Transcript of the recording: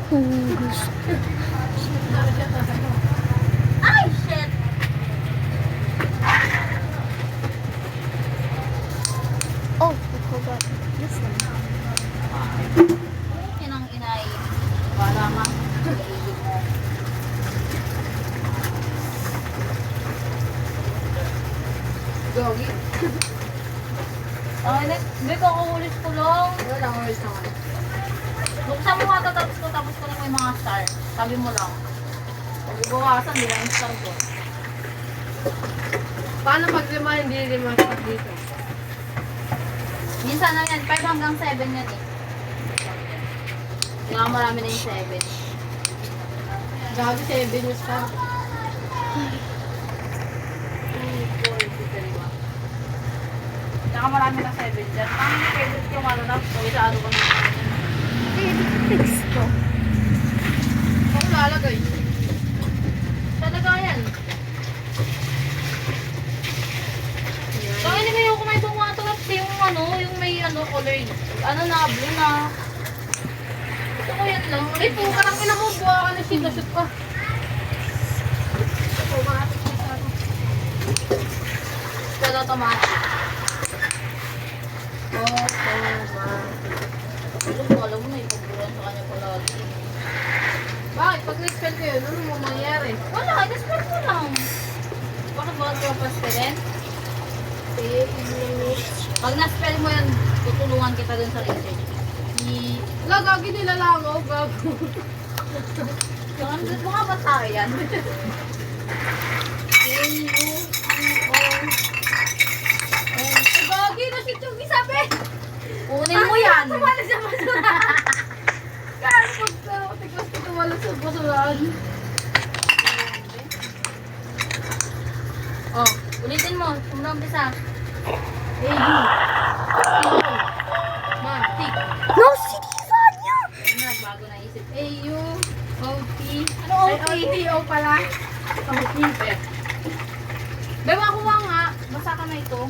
Hugus. Ay, shit! Oh, I forgot this one. Inang inay. Wala nga. Iigib mo. Gogi. Hindi ko kukulis ko lang. Wala ko rin naman. Buksan mo nga ito, tapos ko lang may mga star. Sabi mo lang. Pag bukasan, di lang yung star ko. Paano pag lima, hindi lima sa dito? Minsan na yan, 5 hanggang 7 yan eh. Kaya marami na yung 7. Gabi 7 yung star. Kaya marami na 7 dyan. Ang favorite yung ano na, so isa ano ko na. Fix ko. Ako lalagay. Talaga yan. Kaya hindi kayo kung may bumatulap yung ano, yung may ano, color. Ano na, blue na. Ito ko yan lang. Ay, po, karang ina mo, buha ka na sinashoot ka. Ito po, mahatik na sa ako. Pero automatic. Alam mo na yung pagbulan sa kanya palagi. Bakit? Pag na-spell ko yun, ano mo mangyayari? Wala, i-spell ko lang. Bakit ba ito pastelin? Pag na-spell mo yan, tutulungan kita dun sa research. Wala, gagi nila lang ako, gago. Mukha ba tayo yan? Gagi, na-shoot yung isabi! Kunin mo yan! Tumala sa basura! Kaya pagka, tiglas ko tumala sa basurahan. Oh, ulitin mo. Simula umpisa. Mantik. No, sinisan niya! Na, bago naisip. A-U-O-T. Ano Ay, OT? O-T-O pala. O-T. Beba, kuha nga. Basa ka na ito.